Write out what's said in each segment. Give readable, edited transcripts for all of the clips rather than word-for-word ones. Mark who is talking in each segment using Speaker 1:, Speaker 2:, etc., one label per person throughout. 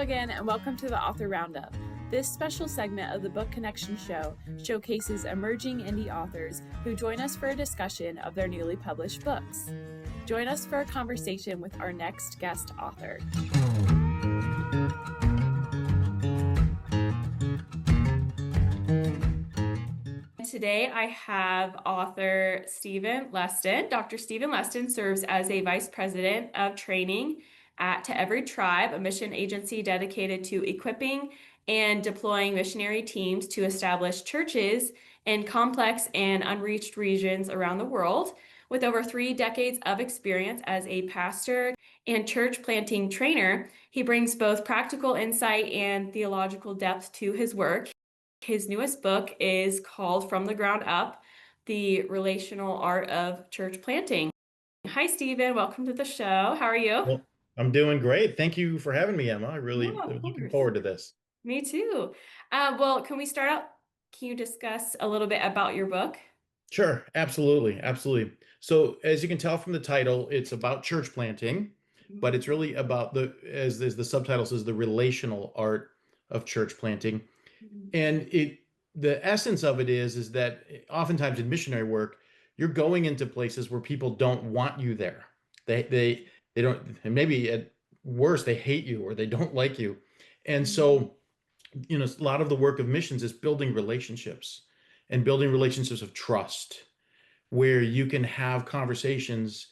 Speaker 1: again, and welcome to the Author Roundup. This special segment of the Book Connection Show showcases emerging indie authors who join us for a discussion of their newly published books. Join us for a conversation with our next guest author. Today I have author Stephen Leston. Dr. Stephen Leston serves as a vice president of training at To Every Tribe, a mission agency dedicated to equipping and deploying missionary teams to establish churches in complex and unreached regions around the world. With over 3 decades of experience as a pastor and church planting trainer, he brings both practical insight and theological depth to his work. His newest book is called From the Ground Up, The Relational Art of Church Planting. Hi, Stephen. Welcome to the show. How are you?
Speaker 2: Well, I'm doing great. Thank you for having me, Emma. I really
Speaker 1: Of
Speaker 2: am looking
Speaker 1: course.
Speaker 2: forward to this.
Speaker 1: Me too. Well, can we start out? Can you discuss a little bit about your book?
Speaker 2: Sure, absolutely, absolutely. So, as you can tell from the title, it's about church planting, but it's really about as the subtitle says, the relational art of church planting. And the essence of it is that oftentimes in missionary work, you're going into places where people don't want you there. They don't, and maybe at worst, they hate you or they don't like you. And so, a lot of the work of missions is building relationships and building relationships of trust where you can have conversations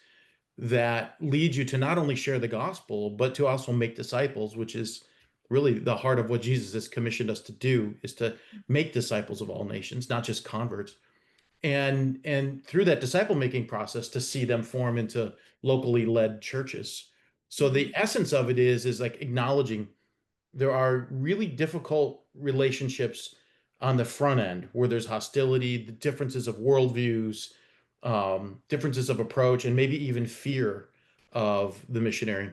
Speaker 2: that lead you to not only share the gospel, but to also make disciples, which is really the heart of what Jesus has commissioned us to do, is to make disciples of all nations, not just converts. And through that disciple making process to see them form into locally led churches. So the essence of it is like acknowledging there are really difficult relationships on the front end where there's hostility, the differences of worldviews, differences of approach, and maybe even fear of the missionary.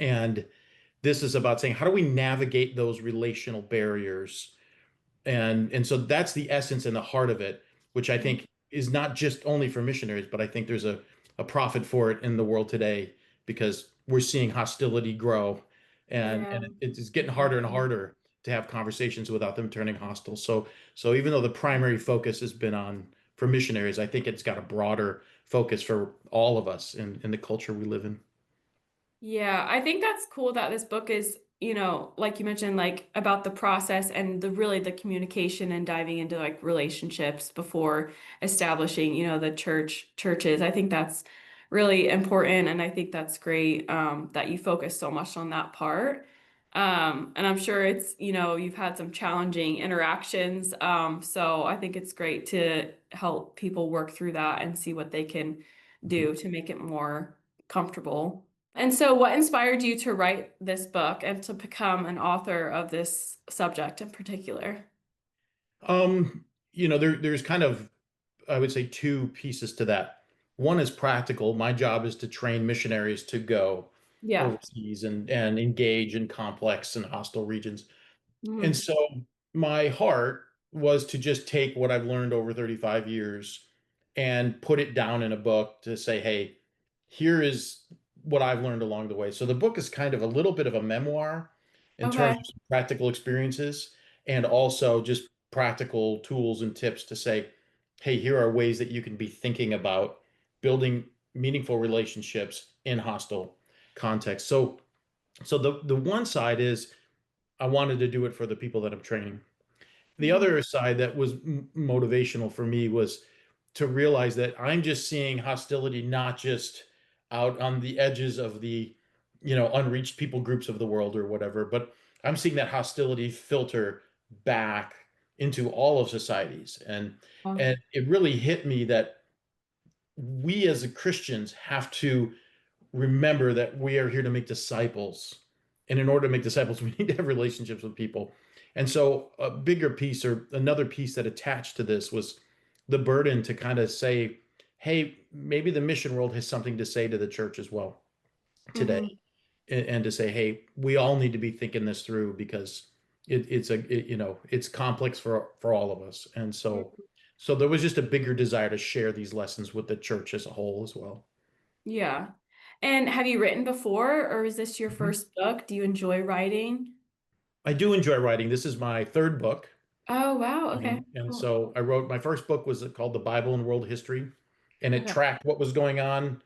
Speaker 2: And this is about saying, how do we navigate those relational barriers? And so that's the essence and the heart of it, which I think is not just only for missionaries, but I think there's a profit for it in the world today because we're seeing hostility grow
Speaker 1: Yeah.
Speaker 2: and it's getting harder and harder to have conversations without them turning hostile. So even though the primary focus has been on for missionaries, I think it's got a broader focus for all of us in the culture we live in.
Speaker 1: Yeah, I think that's cool that this book is, like you mentioned, like about the process and the communication and diving into like relationships before establishing, the churches. I think that's really important, and I think that's great that you focus so much on that part. And I'm sure it's, you've had some challenging interactions. So I think it's great to help people work through that and see what they can do to make it more comfortable. And so, what inspired you to write this book and to become an author of this subject in particular?
Speaker 2: There's kind of, I would say, two pieces to that. One is practical. My job is to train missionaries to go
Speaker 1: Yeah.
Speaker 2: overseas and engage in complex and hostile regions. And
Speaker 1: Mhm.
Speaker 2: so my heart was to just take what I've learned over 35 years and put it down in a book to say, hey, here is what I've learned along the way. So the book is kind of a little bit of a memoir in terms
Speaker 1: Okay.
Speaker 2: of some practical experiences and also just practical tools and tips to say, hey, here are ways that you can be thinking about building meaningful relationships in hostile contexts. So the one side is I wanted to do it for the people that I'm training. The
Speaker 1: Mhm.
Speaker 2: other side that was motivational for me was to realize that I'm just seeing hostility not just out on the edges of the, unreached people groups of the world or whatever, but I'm seeing that hostility filter back into all of societies. And
Speaker 1: Oh.
Speaker 2: and it really hit me that we as Christians have to remember that we are here to make disciples. And in order to make disciples, we need to have relationships with people. And so, a bigger piece or another piece that attached to this was the burden to kind of say, hey, maybe the mission world has something to say to the church as well today.
Speaker 1: Mhm.
Speaker 2: And to say, hey, we all need to be thinking this through because it's complex for all of us. And so there was just a bigger desire to share these lessons with the church as a whole as well.
Speaker 1: Yeah. And have you written before, or is this your
Speaker 2: Mhm.
Speaker 1: first book? Do you enjoy writing?
Speaker 2: I do enjoy writing. This is my third book.
Speaker 1: Oh, wow. Okay.
Speaker 2: And
Speaker 1: Cool.
Speaker 2: so I wrote my first book was called The Bible and World History, and it
Speaker 1: Okay.
Speaker 2: tracked what was going on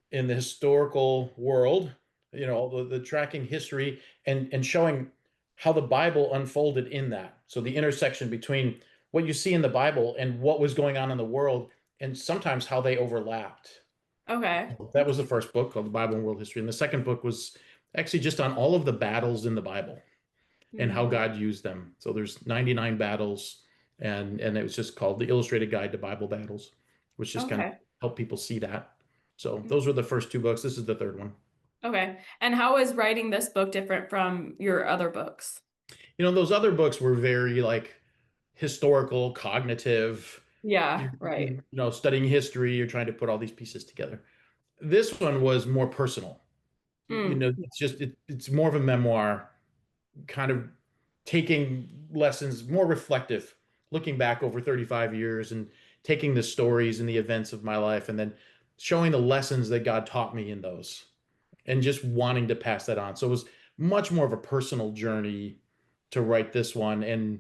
Speaker 2: in the historical world, all the tracking history and showing how the Bible unfolded in that. So the intersection between what you see in the Bible and what was going on in the world, and sometimes how they overlapped.
Speaker 1: Okay.
Speaker 2: That was the first book called The Bible and World History. And the second book was actually just on all of the battles in the Bible and how
Speaker 1: Hmm.
Speaker 2: God used them. So there's 99 battles, and it was just called The Illustrated Guide to Bible Battles, which just kind of
Speaker 1: Okay.
Speaker 2: helped people see that. So those were the first two books. This is the third one.
Speaker 1: Okay. And how is writing this book different from your other books?
Speaker 2: Those other books were very like historical, cognitive,
Speaker 1: Yeah, right.
Speaker 2: studying history, you're trying to put all these pieces together. This one was more personal.
Speaker 1: Mm.
Speaker 2: It's more of a memoir, kind of taking lessons, more reflective, looking back over 35 years and taking the stories and the events of my life and then showing the lessons that God taught me in those and just wanting to pass that on. So it was much more of a personal journey to write this one and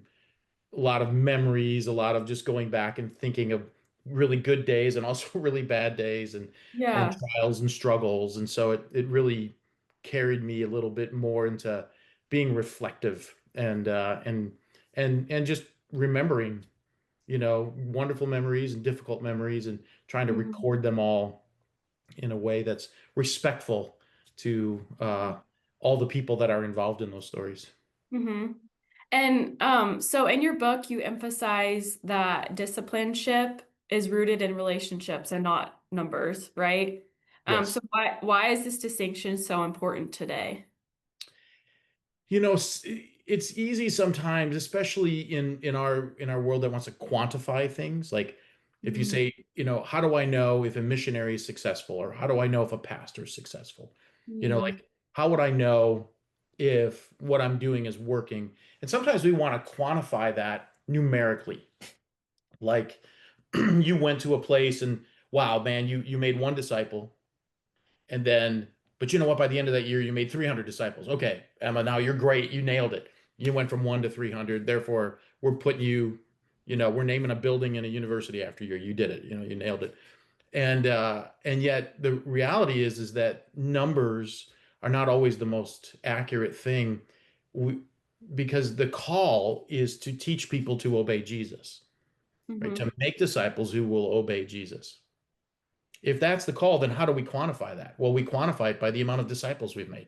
Speaker 2: a lot of memories, a lot of just going back and thinking of really good days and also really bad days and
Speaker 1: Yeah.
Speaker 2: trials and struggles. And so it really carried me a little bit more into being reflective and just remembering, wonderful memories and difficult memories and trying to
Speaker 1: Hmm.
Speaker 2: record them all in a way that's respectful to all the people that are involved in those stories.
Speaker 1: Hmm. And so in your book, you emphasize that discipleship is rooted in relationships and not numbers, right?
Speaker 2: Yes.
Speaker 1: So why is this distinction so important today?
Speaker 2: It's easy sometimes, especially in our world that wants to quantify things. Like if you
Speaker 1: Hmm.
Speaker 2: say, how do I know if a missionary is successful, or how do I know if a pastor is successful?
Speaker 1: Yeah.
Speaker 2: Like how would I know if what I'm doing is working? And sometimes we want to quantify that numerically. Like you went to a place and wow, man, you made one disciple and then, but you know what? By the end of that year, you made 300 disciples. Okay, Emma, now you're great. You nailed it. You went from one to 300. Therefore, we're putting you, we're naming a building and a university after you. You did it. You nailed it. And yet the reality is that numbers are not always the most accurate thing. We, because the call is to teach people to obey Jesus, right?
Speaker 1: Hmm.
Speaker 2: To make disciples who will obey Jesus. If that's the call, then how do we quantify that? Well, we quantify it by the amount of disciples we've made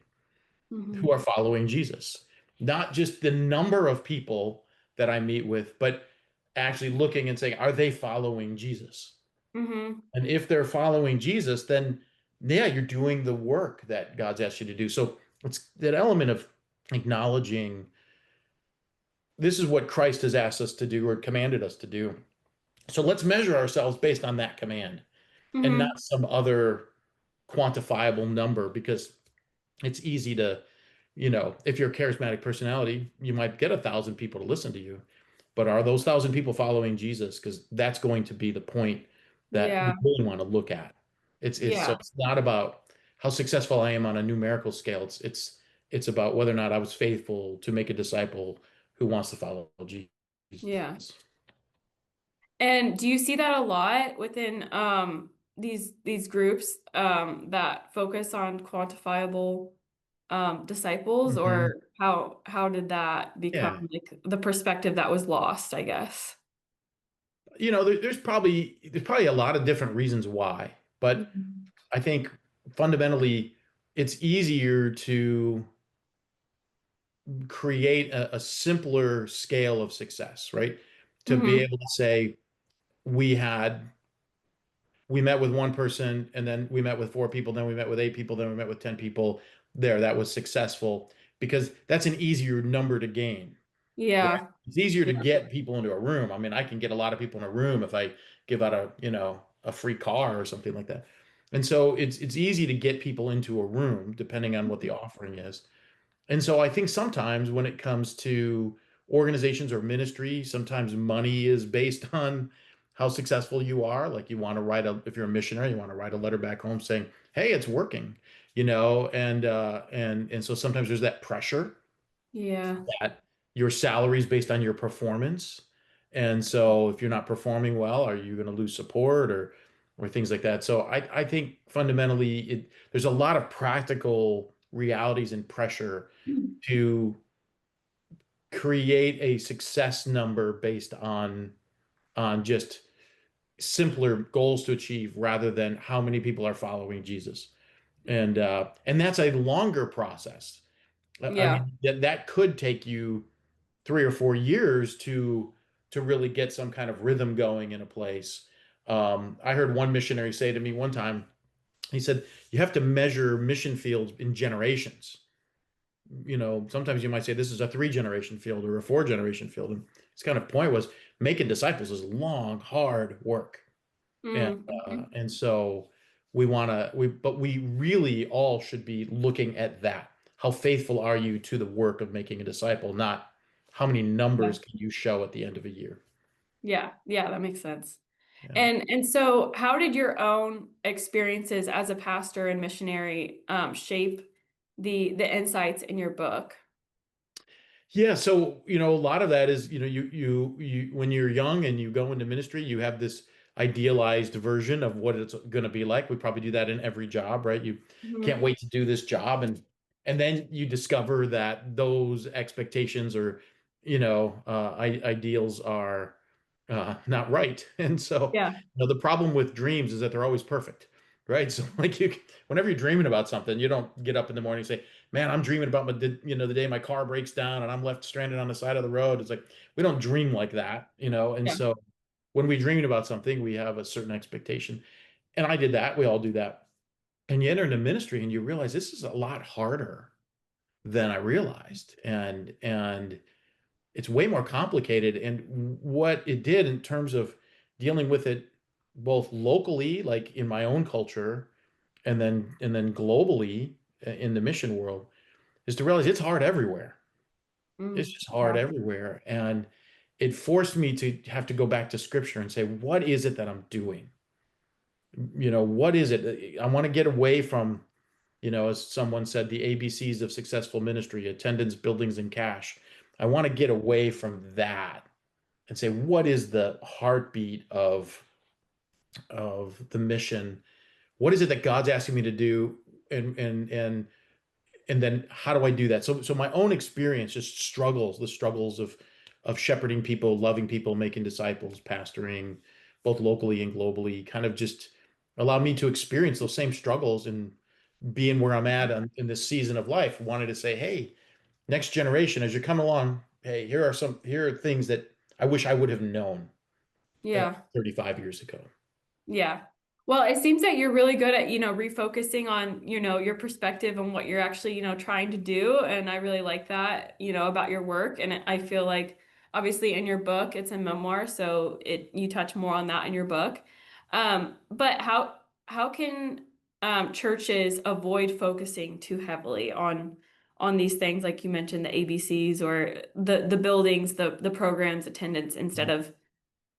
Speaker 2: who
Speaker 1: Hmm.
Speaker 2: are following Jesus, not just the number of people that I meet with, but actually looking and saying, are they following Jesus?
Speaker 1: Hmm.
Speaker 2: And if they're following Jesus, then yeah, you're doing the work that God's asked you to do. So it's that element of acknowledging this is what Christ has asked us to do or commanded us to do. So let's measure ourselves based on that command and not
Speaker 1: Hmm.
Speaker 2: some other quantifiable number because it's easy to, if you're a charismatic personality, you might get 1,000 people to listen to you. But are those 1,000 people following Jesus? Because that's going to be the point that we
Speaker 1: Yeah.
Speaker 2: really want to look at. So
Speaker 1: Yeah.
Speaker 2: it's not about how successful I am on a numerical scale. It's about whether or not I was faithful to make a disciple who wants to follow Jesus.
Speaker 1: Yeah. And do you see that a lot within these groups that focus on quantifiable disciples,
Speaker 2: Mhm.
Speaker 1: or how did that
Speaker 2: Yeah.
Speaker 1: become like the perspective that was lost, I guess?
Speaker 2: There's probably a lot of different reasons why, but
Speaker 1: Mhm.
Speaker 2: I think fundamentally it's easier to create a simpler scale of success, right? To be
Speaker 1: Hmm.
Speaker 2: able to say we had we met with one person and then we met with four people, then we met with eight people, then we met with 10 people. There, that was successful because that's an easier number to gain, right?
Speaker 1: Yeah.
Speaker 2: It's easier to
Speaker 1: Yeah.
Speaker 2: get people into a room. I mean, I can get a lot of people in a room if I give out a free car or something like that. And so it's easy to get people into a room depending on what the offering is. And so I think sometimes when it comes to organizations or ministry, sometimes money is based on how successful you are. Like you want to write a, if you're a missionary, you want to write a letter back home saying, "Hey, it's working," and so sometimes there's that pressure
Speaker 1: Yeah.
Speaker 2: that your salary is based on your performance. And so if you're not performing well, are you going to lose support or things like that? So I think fundamentally there's a lot of practical realities and pressure to create a success number based on just simpler goals to achieve rather than how many people are following Jesus. And that's a longer process. I
Speaker 1: Yeah.
Speaker 2: mean, that could take you 3 or 4 years to really get some kind of rhythm going in a place. I heard one missionary say to me one time, he said, you have to measure mission fields in generations. Sometimes you might say this is a 3 generation field or a 4 generation field. And his kind of point was making disciples is long, hard work. And
Speaker 1: Mm-hmm.
Speaker 2: and so but we really all should be looking at that. How faithful are you to the work of making a disciple, not how many
Speaker 1: Yeah.
Speaker 2: numbers can you show at the end of a year?
Speaker 1: Yeah. Yeah, that makes sense.
Speaker 2: Yeah.
Speaker 1: And so how did your own experiences as a pastor and missionary shape the insights in your book?
Speaker 2: Yeah, so a lot of that is, when you're young and you go into ministry, you have this idealized version of what it's going to be like. We probably do that in every job, right? You can't
Speaker 1: Hmm.
Speaker 2: wait to do this job, and then you discover that those expectations or ideals are not right. And so,
Speaker 1: Yeah.
Speaker 2: the problem with dreams is that they're always perfect, right? So, like whenever you're dreaming about something, you don't get up in the morning and say, "Man, I'm dreaming about the day my car breaks down and I'm left stranded on the side of the road." It's like we don't dream like that. And
Speaker 1: Yeah.
Speaker 2: so, when we dream about something, we have a certain expectation. And I did that. We all do that. And you enter into ministry and you realize this is a lot harder than I realized, and it's way more complicated. And what it did in terms of dealing with it both locally, like in my own culture, and then globally in the mission world, is to realize it's hard everywhere. It's
Speaker 1: Mm.
Speaker 2: just hard
Speaker 1: Yeah.
Speaker 2: everywhere. And it forced me to have to go back to scripture and say, what is it that I'm doing? What is it? I want to get away from, as someone said, the ABCs of successful ministry: attendance, buildings, and cash. I want to get away from that and say, what is the heartbeat of the mission? What is it that God's asking me to do? And then how do I do that? So my own experience just the struggles of shepherding people, loving people, making disciples, pastoring, both locally and globally, kind of just allowed me to experience those same struggles and being where I'm at in this season of life. Wanted to say, hey, next generation, as you come along, hey, here are things that I wish I would have known
Speaker 1: Yeah.
Speaker 2: 35 years ago.
Speaker 1: Yeah. Well, it seems that you're really good at, refocusing on, your perspective on what you're actually, trying to do. And I really like that, about your work. And I feel like obviously in your book, it's a memoir, so you touch more on that in your book. But how can churches avoid focusing too heavily on these things, like you mentioned, the ABCs or the buildings, the programs, attendance,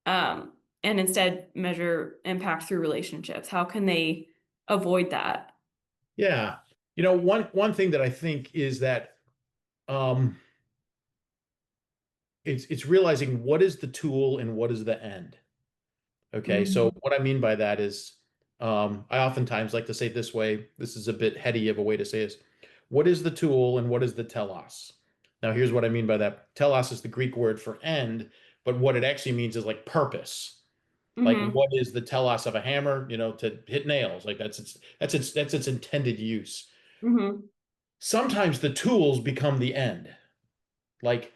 Speaker 1: um, and instead measure impact through relationships? How can they avoid that?
Speaker 2: Yeah. One thing that I think is that um, it's realizing what is the tool and what is the end. Okay, so
Speaker 1: Mhm.
Speaker 2: what I mean by that is, I oftentimes like to say it this way. This is a bit heady of a way to say this. What is the tool and what is the telos? Now, here's what I mean by that. Telos is the Greek word for end, but what it actually means is like purpose. Like,
Speaker 1: Mhm.
Speaker 2: what is the telos of a hammer? To hit nails. Like that's its intended use.
Speaker 1: Mhm.
Speaker 2: Sometimes the tools become the end. Like,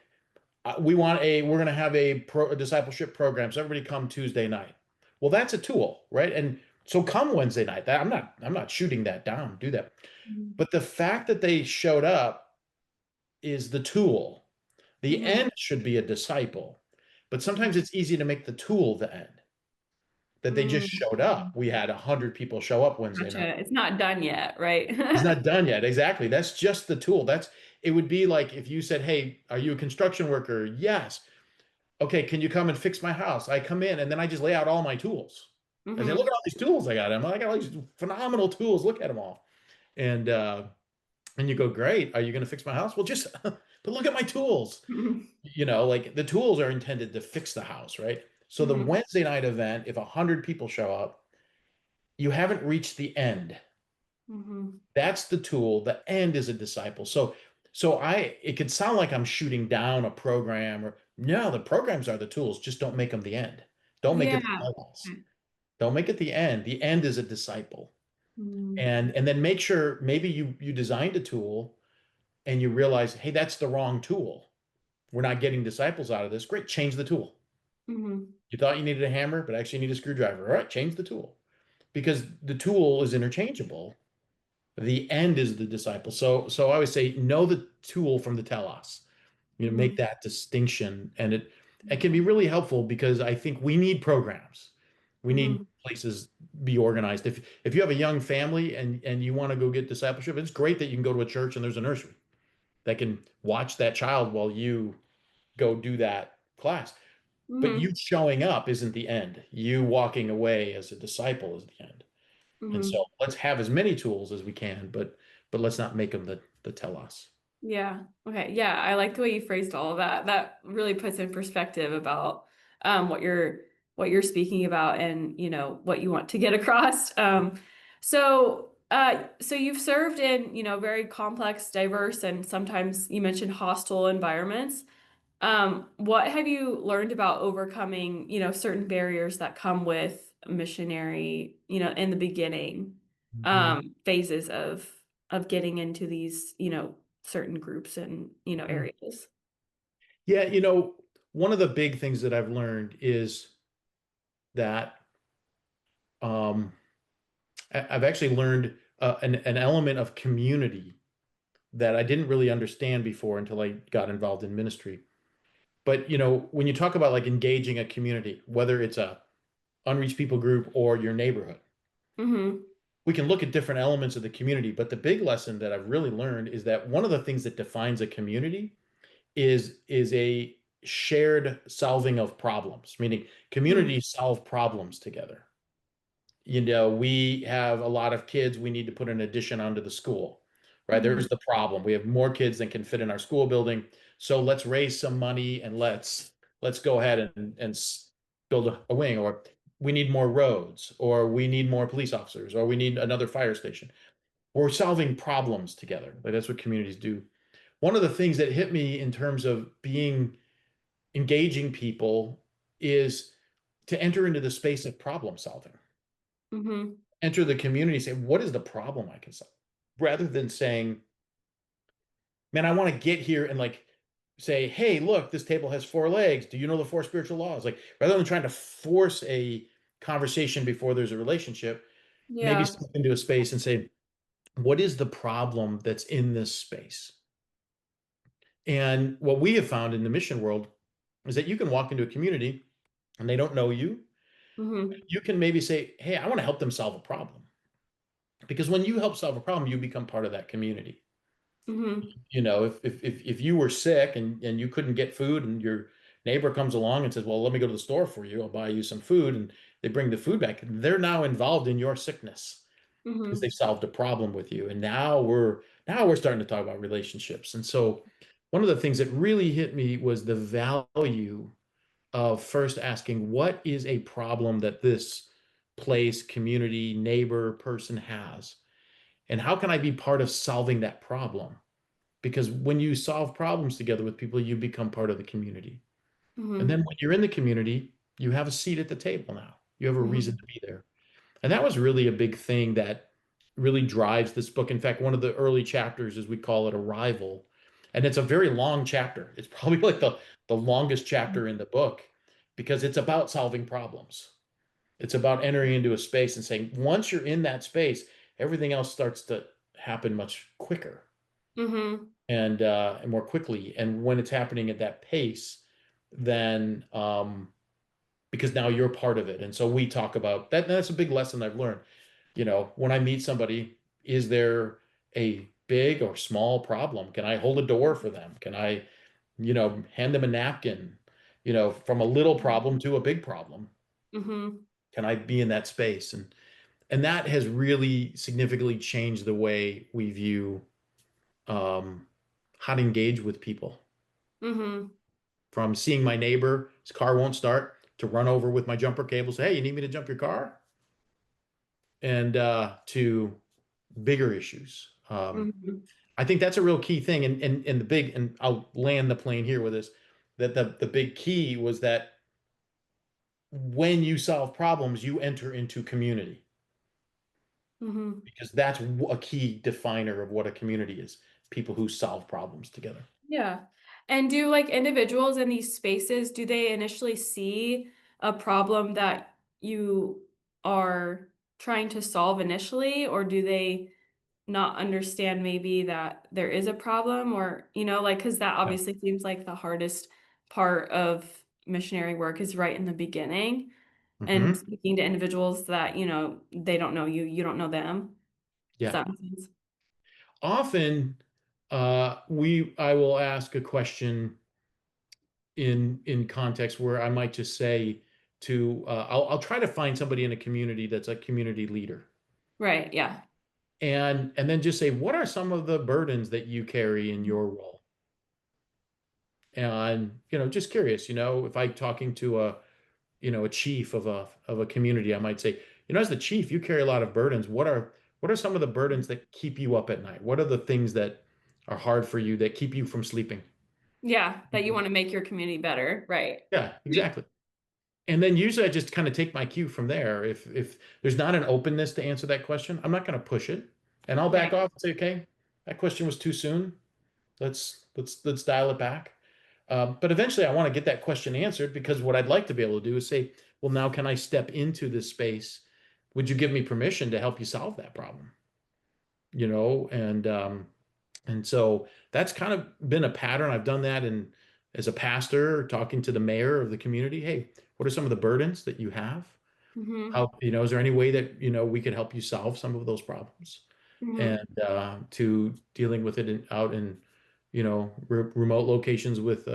Speaker 2: we're going to have a discipleship program, so everybody come Tuesday night. Well, that's a tool, right? And so come Wednesday night. I'm not shooting that down. Do that.
Speaker 1: Mhm.
Speaker 2: But the fact that they showed up is the tool. The
Speaker 1: Mhm.
Speaker 2: end should be a disciple. But sometimes it's easy to make the tool the end. That they just
Speaker 1: Mhm.
Speaker 2: showed up. We had 100 people show up Wednesday night.
Speaker 1: Gotcha. It's not done yet, right?
Speaker 2: It's not done yet. Exactly. That's just the tool. It would be like if you said, "Hey, are you a construction worker?" Yes. okay, can you come and fix my house? I come in and then I just lay out all my tools. I say, look
Speaker 1: Mm-hmm.
Speaker 2: at all these tools I got. I got all these phenomenal tools. Look at them all. And and you go, great. Are you going to fix my house? Well, just but look at my tools. Like the tools are intended to fix the house, right? So the
Speaker 1: Mm-hmm.
Speaker 2: Wednesday night event, if 100 people show up, you haven't reached the end.
Speaker 1: Mm-hmm.
Speaker 2: That's the tool. The end is a disciple. It could sound like I'm shooting down a program or no, the programs are the tools. Just don't make them the end. Don't make it the
Speaker 1: Yeah.
Speaker 2: last. Don't make it the end. The end is a disciple.
Speaker 1: Mm-hmm.
Speaker 2: And then make sure maybe you designed a tool and you realize, hey, that's the wrong tool. We're not getting disciples out of this. Great, change the tool.
Speaker 1: Mm-hmm.
Speaker 2: You thought you needed a hammer, but actually you need a screwdriver. All right, change the tool. Because the tool is interchangeable. The end is the disciple. So I always say know the tool from the telos. Make
Speaker 1: Mm-hmm.
Speaker 2: that distinction. And it can be really helpful because I think we need programs. We need
Speaker 1: Mm-hmm.
Speaker 2: places be organized. If you have a young family and you want to go get discipleship, it's great that you can go to a church and there's a nursery that can watch that child while you go do that class. But
Speaker 1: Mm-hmm.
Speaker 2: you showing up isn't the end. You walking away as a disciple is the end. And
Speaker 1: Mm-hmm.
Speaker 2: so let's have as many tools as we can, but let's not make them the telos.
Speaker 1: Yeah. Okay. Yeah. I like the way you phrased all of that. That really puts in perspective about what you're speaking about and what you want to get across. So you've served in very complex, diverse, and sometimes you mentioned hostile environments. What have you learned about overcoming certain barriers that come with missionary, in the beginning
Speaker 2: Mhm.
Speaker 1: phases of getting into these, certain groups and, areas?
Speaker 2: Yeah, one of the big things that I've learned is that I've actually learned an element of community that I didn't really understand before until I got involved in ministry. But when you talk about like engaging a community, whether it's a unreached people group or your neighborhood,
Speaker 1: Mm-hmm.
Speaker 2: we can look at different elements of the community. But the big lesson that I've really learned is that one of the things that defines a community is a shared solving of problems, meaning
Speaker 1: Mm-hmm.
Speaker 2: communities solve problems together. We have a lot of kids, we need to put an addition onto the school, right?
Speaker 1: Mm-hmm.
Speaker 2: There's the problem. We have more kids than can fit in our school building. So let's raise some money and let's go ahead and build a wing, or we need more roads, or we need more police officers, or we need another fire station. We're solving problems together. Like that's what communities do. One of the things that hit me in terms of being engaging people is to enter into the space of problem solving.
Speaker 1: Mm-hmm.
Speaker 2: Enter the community, say, what is the problem I can solve? Rather than saying, man, I want to get here and like say, hey, look, this table has four legs. Do you know the four spiritual laws? Like, rather than trying to force a conversation before there's a relationship, maybe
Speaker 1: Yeah.
Speaker 2: step into a space and say, what is the problem that's in this space? And what we have found in the mission world is that you can walk into a community and they don't know you.
Speaker 1: Mm-hmm.
Speaker 2: You can maybe say, hey, I want to help them solve a problem. Because when you help solve a problem, you become part of that community.
Speaker 1: Mm-hmm.
Speaker 2: If you were sick and you couldn't get food and your neighbor comes along and says, well, let me go to the store for you, I'll buy you some food, and they bring the food back, they're now involved in your sickness because they
Speaker 1: Mm-hmm.
Speaker 2: solved a problem with you. And now we're starting to talk about relationships. And so one of the things that really hit me was the value of first asking, what is a problem that this place, community, neighbor, person has? And how can I be part of solving that problem? Because when you solve problems together with people, you become part of the community. And then
Speaker 1: Mm-hmm.
Speaker 2: when you're in the community, you have a seat at the table now. You have a reason
Speaker 1: Mm-hmm.
Speaker 2: to be there. And that was really a big thing that really drives this book. In fact, one of the early chapters is we call it Arrival. And it's a very long chapter. It's probably like the longest chapter in the book because it's about solving problems. It's about entering into a space and saying, once you're in that space, everything else starts to happen much quicker
Speaker 1: Mm-hmm.
Speaker 2: and more quickly. And when it's happening at that pace, then because now you're part of it. And so we talk about that. That's a big lesson I've learned. When I meet somebody, is there a big or small problem? Can I hold a door for them? Can I hand them a napkin? from a little problem to a big problem?
Speaker 1: Mm-hmm.
Speaker 2: Can I be in that space? And that has really significantly changed the way we view um, how to engage with people.
Speaker 1: Mm-hmm.
Speaker 2: From seeing my neighbor, his car won't start, to run over with my jumper cable, say, "Hey, you need me to jump your car?" And to bigger issues.
Speaker 1: Mm-hmm.
Speaker 2: I think that's a real key thing. And the big, and I'll land the plane here with this, that the big key was that when you solve problems, you enter into community,
Speaker 1: Mm-hmm.
Speaker 2: because that's a key definer of what a community is. People who solve problems together.
Speaker 1: Yeah. And do like individuals in these spaces, do they initially see a problem that you are trying to solve initially, or do they not understand maybe that there is a problem, or, like, because that
Speaker 2: Yeah.
Speaker 1: obviously seems like the hardest part of missionary work is right in the beginning and
Speaker 2: Hmm.
Speaker 1: speaking to individuals that, they don't know you, you don't know them. Does
Speaker 2: Yeah.
Speaker 1: that make sense?
Speaker 2: Often, I will ask a question in context where I might just say I'll try to find somebody in a community that's a community leader,
Speaker 1: Right. Yeah.
Speaker 2: and then just say, what are some of the burdens that you carry in your role? And just curious, if I talking to a chief of a community, I might say, as the chief, you carry a lot of burdens. What are some of the burdens that keep you up at night? What are the things that are hard for you that keep you from sleeping?
Speaker 1: Yeah. That you want to make your community better. Right.
Speaker 2: Yeah, exactly. And then usually I just kind of take my cue from there. If there's not an openness to answer that question, I'm not going to push it, and I'll back
Speaker 1: Right.
Speaker 2: off and say, okay, that question was too soon. Let's dial it back. But eventually, I want to get that question answered, because what I'd like to be able to do is say, well, now can I step into this space? Would you give me permission to help you solve that problem? And so that's kind of been a pattern. I've done that as a pastor, talking to the mayor of the community. Hey, what are some of the burdens that you have?
Speaker 1: Mm-hmm.
Speaker 2: Is there any way that, we could help you solve some of those problems? And
Speaker 1: Mm-hmm.
Speaker 2: to dealing with it out in, remote locations with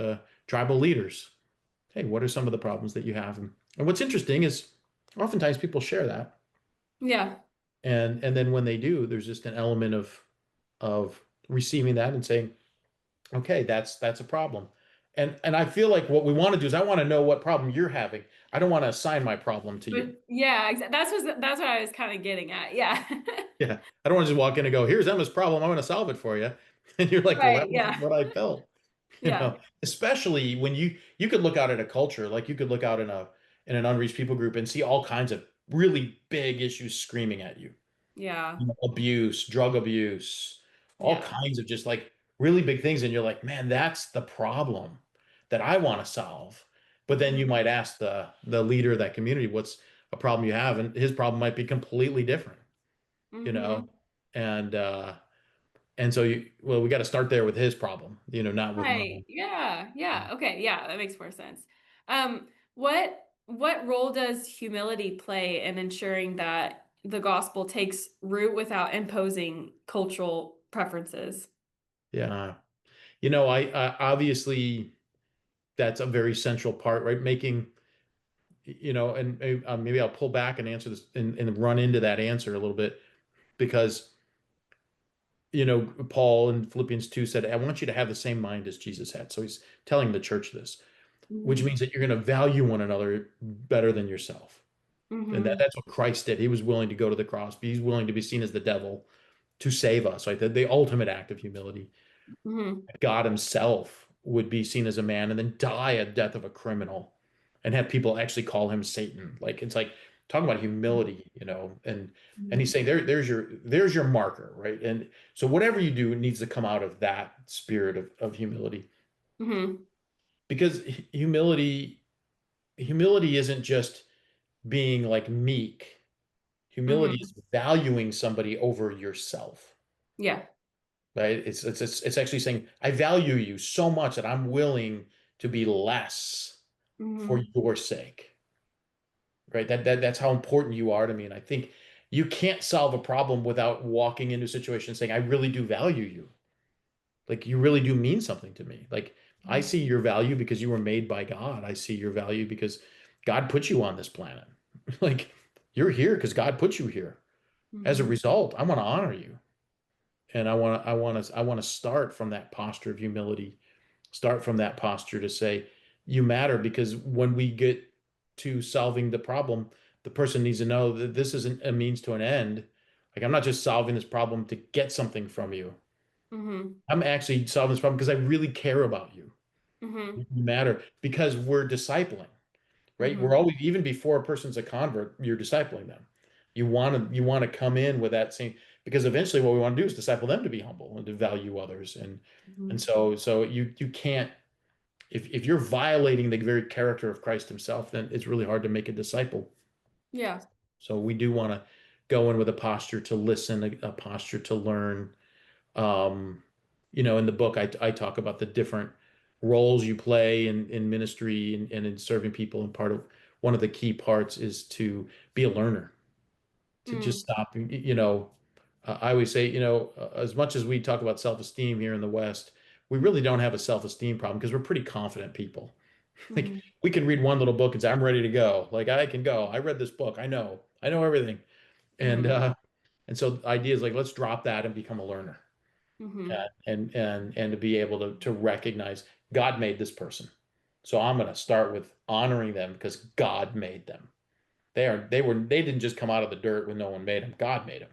Speaker 2: tribal leaders. Hey, what are some of the problems that you have? And what's interesting is oftentimes people share that.
Speaker 1: Yeah.
Speaker 2: And then when they do, there's just an element of receiving that and saying, okay, that's a problem. And I feel like what we want to do is I want to know what problem you're having. I don't want to assign my problem to you.
Speaker 1: But yeah, that's what I was kind of getting at. Yeah.
Speaker 2: Yeah. I don't want to just walk in and go, here's Emma's problem. I'm going to solve it for you. And you're like, well,
Speaker 1: Right.
Speaker 2: that wasn't
Speaker 1: Yeah.
Speaker 2: what I felt.
Speaker 1: Yeah.
Speaker 2: Especially when you could look out at a culture, like you could look out in an unreached people group and see all kinds of really big issues screaming at you.
Speaker 1: Yeah.
Speaker 2: Abuse, drug abuse, all
Speaker 1: Yeah.
Speaker 2: kinds of just like really big things. And you're like, man, that's the problem that I want to solve. But then you might ask the leader of that community, what's a problem you have? And his problem might be completely different, you know?
Speaker 1: Mm-hmm.
Speaker 2: And so we got to start there with his problem, not with
Speaker 1: Right.
Speaker 2: mine.
Speaker 1: Yeah. Yeah. Okay. Yeah, that makes more sense. What role does humility play in ensuring that the gospel takes root without imposing cultural preferences?
Speaker 2: Yeah. I obviously that's a very central part, right? Making, and maybe I'll pull back and answer this and run into that answer a little bit, because Paul in Philippians 2 said, I want you to have the same mind as Jesus had. So he's telling the church this, which
Speaker 1: Mm-hmm.
Speaker 2: means that you're going to value one another better than yourself. And
Speaker 1: Mm-hmm.
Speaker 2: that's what Christ did. He was willing to go to the cross. He's willing to be seen as the devil to save us, right? The ultimate act of humility.
Speaker 1: Mm-hmm.
Speaker 2: God himself would be seen as a man and then die a death of a criminal and have people actually call him Satan. Like, it's like talking about humility, and he's saying there's your marker, right? And so whatever you do, it needs to come out of that spirit of humility,
Speaker 1: Mm-hmm.
Speaker 2: because humility isn't just being like meek. Humility
Speaker 1: Mm-hmm.
Speaker 2: is valuing somebody over yourself,
Speaker 1: Yeah.
Speaker 2: right? It's actually saying, I value you so much that I'm willing to be less for
Speaker 1: Mm-hmm.
Speaker 2: your sake, right? That's how important you are to me. And I think you can't solve a problem without walking into a situation saying, I really do value you. Like, you really do mean something to me. Like, I see your value because you were made by God. I see your value because God put you on this planet. Like you're here because God put you here. As a
Speaker 1: Mm-hmm.
Speaker 2: result, I want to honor you. And I want to start from that posture of humility, start from that posture to say, you matter because when we get to solving the problem, the person needs to know that this isn't a means to an end. Like I'm not just solving this problem to get something from you.
Speaker 1: Mm-hmm.
Speaker 2: I'm actually solving this problem because I really care about you.
Speaker 1: Mm-hmm.
Speaker 2: You matter because we're discipling, right?
Speaker 1: Mm-hmm.
Speaker 2: We're always, even before a person's a convert, you're discipling them. You want to come in with that same, because eventually what we want to do is disciple them to be humble and to value others. And
Speaker 1: Mm-hmm.
Speaker 2: so you can't, if you're violating the very character of Christ himself, then it's really hard to make a disciple.
Speaker 1: Yeah.
Speaker 2: So we do want to go in with a posture to listen, a posture to learn. Um, in the book, I talk about the different roles you play in ministry and in serving people. And one of the key parts is to be a learner, to just
Speaker 1: Mm.
Speaker 2: stop. I always say, as much as we talk about self-esteem here in the West, we really don't have a self-esteem problem because we're pretty confident people. Like
Speaker 1: Mm-hmm.
Speaker 2: we can read one little book and say, I'm ready to go. Like I can go. I read this book. I know everything. And
Speaker 1: Mm-hmm.
Speaker 2: and so the idea is like, let's drop that and become a learner.
Speaker 1: Mm-hmm.
Speaker 2: And to be able to recognize God made this person. So I'm going to start with honoring them because God made them. They didn't just come out of the dirt when no one made them. God made them.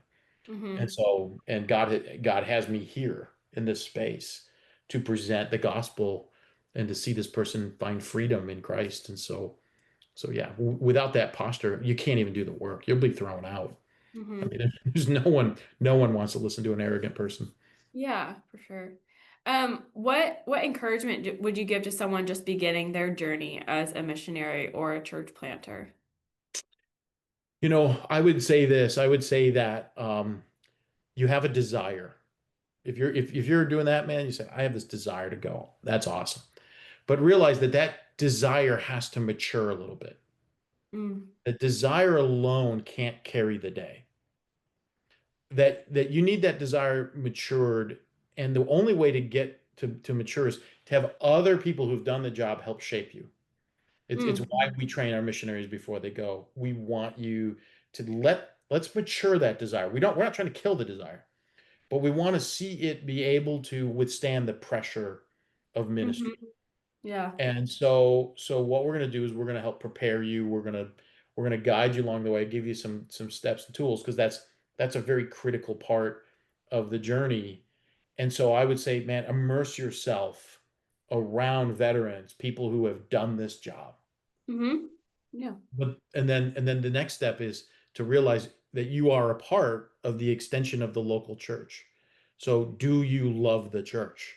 Speaker 2: And
Speaker 1: Mm-hmm.
Speaker 2: so and God has me here in this space to present the gospel and to see this person find freedom in Christ. And so yeah, without that posture, you can't even do the work. You'll be thrown out. I
Speaker 1: Mm-hmm.
Speaker 2: mean, there's no one wants to listen to an arrogant person.
Speaker 1: Yeah, for sure. What encouragement would you give to someone just beginning their journey as a missionary or a church planter?
Speaker 2: I would say this. I would say that you have a desire. If you're doing that, man, you say, I have this desire to go. That's awesome. But realize that that desire has to mature a little bit.
Speaker 1: Mm.
Speaker 2: That desire alone can't carry the day. That you need that desire matured, and the only way to get to mature is to have other people who've done the job help shape you. It's why
Speaker 1: Mm.
Speaker 2: we train our missionaries before they go. We want you to let's mature that desire. We're not trying to kill the desire, but we want to see it be able to withstand the pressure of ministry.
Speaker 1: Mm-hmm. Yeah.
Speaker 2: And so what we're going to do is we're going to help prepare you. We're going to guide you along the way, give you some steps and tools because that's a very critical part of the journey. And so I would say, man, immerse yourself around veterans, people who have done this job.
Speaker 1: Mm-hmm. Yeah.
Speaker 2: And then the next step is to realize that you are a part of the extension of the local church. So do you love the church?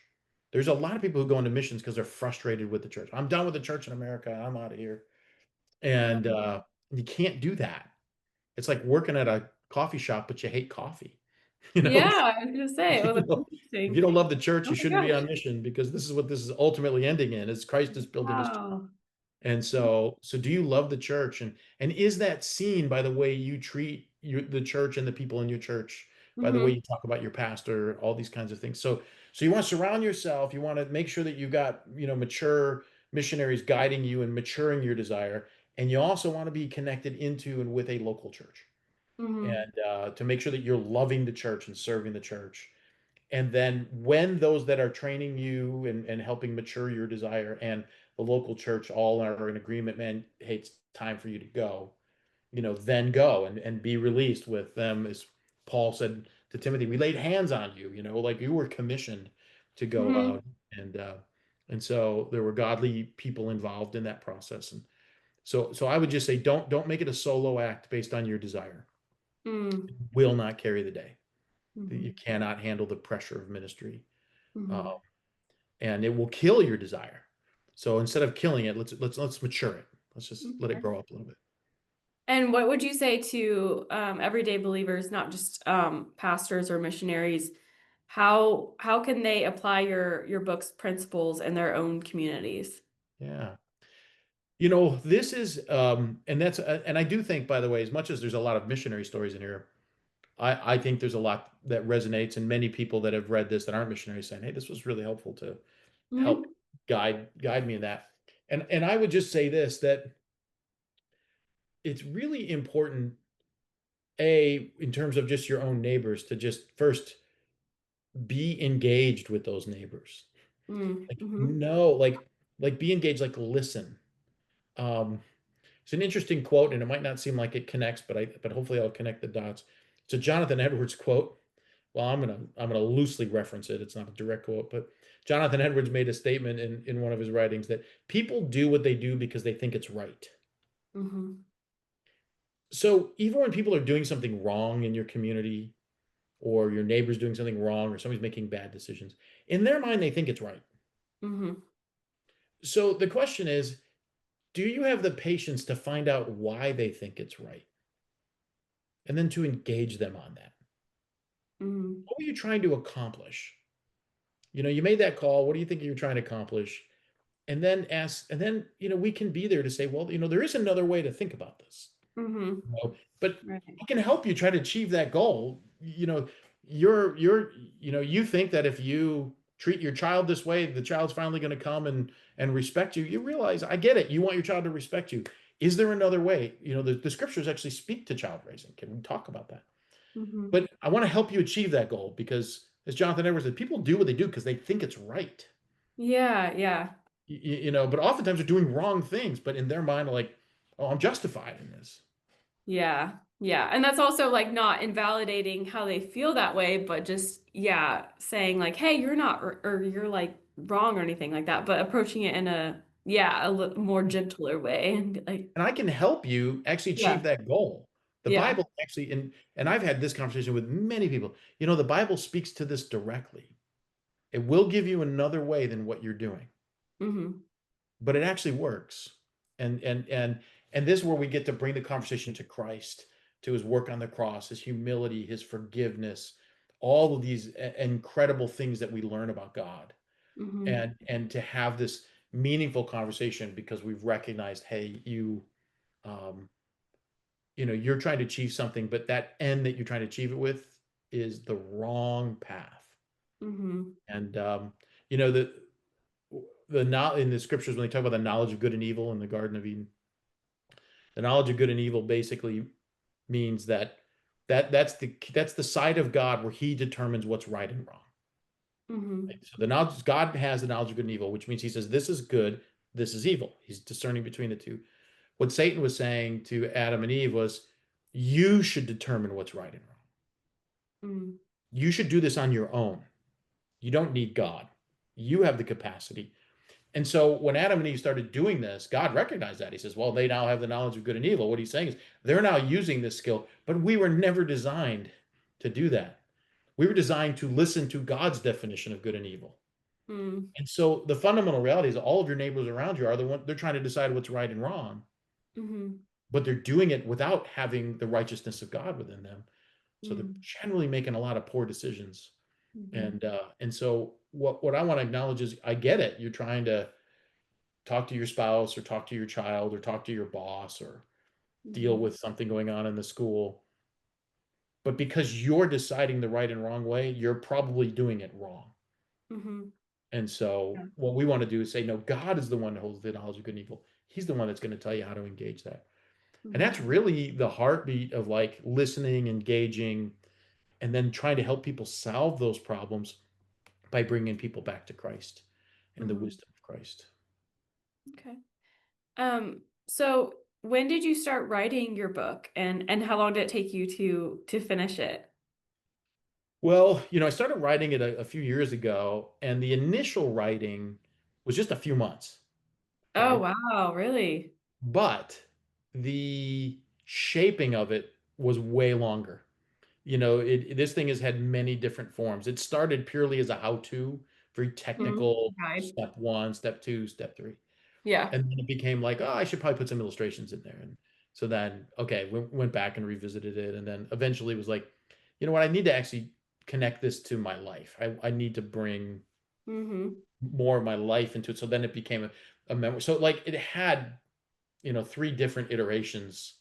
Speaker 2: There's a lot of people who go into missions because they're frustrated with the church. I'm done with the church in America. I'm out of here.
Speaker 1: Yeah.
Speaker 2: And you can't do that. It's like working at a coffee shop, but you hate coffee. You know,
Speaker 1: Yeah, I was gonna say, oh,
Speaker 2: you
Speaker 1: that's
Speaker 2: know, if you
Speaker 1: interesting.
Speaker 2: don't love the church,
Speaker 1: Oh
Speaker 2: you
Speaker 1: my
Speaker 2: shouldn't be
Speaker 1: gosh.
Speaker 2: on mission because this is what this is ultimately ending in, is Christ is building his.
Speaker 1: Wow.
Speaker 2: And so do you love the church? And is that seen by the way you treat the church and the people in your church, by the way
Speaker 1: Mm-hmm.
Speaker 2: you talk about your pastor, all these kinds of things. So you want to surround yourself, you want to make sure that you got, mature missionaries guiding you and maturing your desire. And you also want to be connected into and with a local church.
Speaker 1: Mm-hmm.
Speaker 2: And to make sure that you're loving the church and serving the church. And then when those that are training you and helping mature your desire and the local church all are in agreement, man, hey, it's time for you to go, then go and be released with them. As Paul said to Timothy, we laid hands on you, like you were commissioned to go
Speaker 1: Mm-hmm.
Speaker 2: out. And so there were godly people involved in that process. And so I would just say, don't make it a solo act based on your desire.
Speaker 1: Mm-hmm.
Speaker 2: It will not carry the day. You
Speaker 1: Mm-hmm.
Speaker 2: cannot handle the pressure of ministry. Uh,
Speaker 1: Mm-hmm.
Speaker 2: and it will kill your desire. So instead of killing it, let's mature it. Let's just let it
Speaker 1: Okay.
Speaker 2: grow up a little bit.
Speaker 1: And what would you say to everyday believers, not just pastors or missionaries? How can they apply your book's principles in their own communities?
Speaker 2: Yeah. This is and I do think, by the way, as much as there's a lot of missionary stories in here, I think there's a lot that resonates, and many people that have read this that aren't missionaries saying, hey, this was really helpful to help
Speaker 1: Mm-hmm.
Speaker 2: guide me in that. And I would just say this, that it's really important, in terms of just your own neighbors, to just first be engaged with those neighbors.
Speaker 1: Mm,
Speaker 2: Like,
Speaker 1: mm-hmm,
Speaker 2: no, like be engaged, like listen. Um, it's an interesting quote, and it might not seem like it connects, but hopefully I'll connect the dots. It's a Jonathan Edwards quote. Well, I'm gonna loosely reference it. It's not a direct quote, but Jonathan Edwards made a statement in one of his writings that people do what they do because they think it's right.
Speaker 1: mm-hmm,
Speaker 2: So even when people are doing something wrong in your community, or your neighbor's doing something wrong, or somebody's making bad decisions, in their mind they think it's right.
Speaker 1: mm-hmm,
Speaker 2: So the question is, do you have the patience to find out why they think it's right, and then to engage them on that?
Speaker 1: mm-hmm,
Speaker 2: What are you trying to accomplish? You made that call. What do you think you're trying to accomplish? And then ask, and then, we can be there to say, well, there is another way to think about this.
Speaker 1: mm-hmm.
Speaker 2: But
Speaker 1: Right.
Speaker 2: I can help you try to achieve that goal. You think that if you treat your child this way, the child's finally going to come and respect you. You realize, I get it. You want your child to respect you. Is there another way? The scriptures actually speak to child raising. Can we talk about that?
Speaker 1: Mm-hmm.
Speaker 2: But I want to help you achieve that goal, because, as Jonathan Edwards said, people do what they do because they think it's right.
Speaker 1: Yeah, yeah,
Speaker 2: But oftentimes they're doing wrong things, but in their mind, like, oh, I'm justified in this.
Speaker 1: yeah, yeah. And that's also like not invalidating how they feel that way, but just, yeah, saying like, hey, you're not, or you're like wrong or anything like that, but approaching it in a, yeah, more gentler way. And be like,
Speaker 2: And I can help you actually achieve
Speaker 1: yeah,
Speaker 2: that goal. The
Speaker 1: yeah.
Speaker 2: Bible actually, and I've had this conversation with many people. The Bible speaks to this directly. It will give you another way than what you're doing,
Speaker 1: Mm-hmm.
Speaker 2: but it actually works. And this is where we get to bring the conversation to Christ, to his work on the cross, his humility, his forgiveness, all of these incredible things that we learn about God,
Speaker 1: Mm-hmm.
Speaker 2: and to have this meaningful conversation, because we've recognized, hey, um, you're trying to achieve something, but that end that you're trying to achieve it with is the wrong path.
Speaker 1: Mm-hmm.
Speaker 2: And you know the not in the scriptures, when they talk about the knowledge of good and evil in the Garden of Eden, the knowledge of good and evil basically means that's the side of God where he determines what's right and wrong.
Speaker 1: Mm-hmm.
Speaker 2: Right? So the knowledge God has the knowledge of good and evil, which means he says this is good, this is evil. He's discerning between the two. What Satan was saying to Adam and Eve was, you should determine what's right and wrong.
Speaker 1: Mm-hmm.
Speaker 2: You should do this on your own. You don't need God. You have the capacity. And so when Adam and Eve started doing this, God recognized that. He says, well, they now have the knowledge of good and evil. What he's saying is they're now using this skill, but we were never designed to do that. We were designed to listen to God's definition of good and evil.
Speaker 1: Mm-hmm.
Speaker 2: And so the fundamental reality is all of your neighbors around you are the one they're trying to decide what's right and wrong,
Speaker 1: Mm-hmm.
Speaker 2: but they're doing it without having the righteousness of God within them. So they're
Speaker 1: Mm-hmm.
Speaker 2: generally making a lot of poor decisions.
Speaker 1: Mm-hmm.
Speaker 2: And so what I want to acknowledge is, I get it. You're trying to talk to your spouse, or talk to your child, or talk to your boss, or deal
Speaker 1: Mm-hmm.
Speaker 2: with something going on in the school. But because you're deciding the right and wrong way, you're probably doing it wrong.
Speaker 1: Mm-hmm.
Speaker 2: And so
Speaker 1: Yeah.
Speaker 2: what we want to do is say, no, God is the one that holds the knowledge of good and evil. He's the one that's going to tell you how to engage that. And
Speaker 1: Mm-hmm.
Speaker 2: that's really the heartbeat of like listening, engaging, and then trying to help people solve those problems by bringing people back to Christ and the
Speaker 1: Mm-hmm.
Speaker 2: wisdom of Christ.
Speaker 1: Okay. So when did you start writing your book, and how long did it take you to finish it?
Speaker 2: Well, I started writing it a few years ago, and the initial writing was just a few months.
Speaker 1: Oh,
Speaker 2: Okay.
Speaker 1: wow, really?
Speaker 2: But the shaping of it was way longer. This thing has had many different forms. It started purely as a how-to, very
Speaker 1: Hmm.
Speaker 2: technical,
Speaker 1: Guide.
Speaker 2: step one, step two, step three.
Speaker 1: Yeah.
Speaker 2: And then it became like, oh, I should probably put some illustrations in there. And so then, okay, we went back and revisited it. And then eventually it was like, you know what, I need to actually connect this to my life. I need to bring
Speaker 1: Mm-hmm.
Speaker 2: more of my life into it. So then it became a memoir. So like it had, three different iterations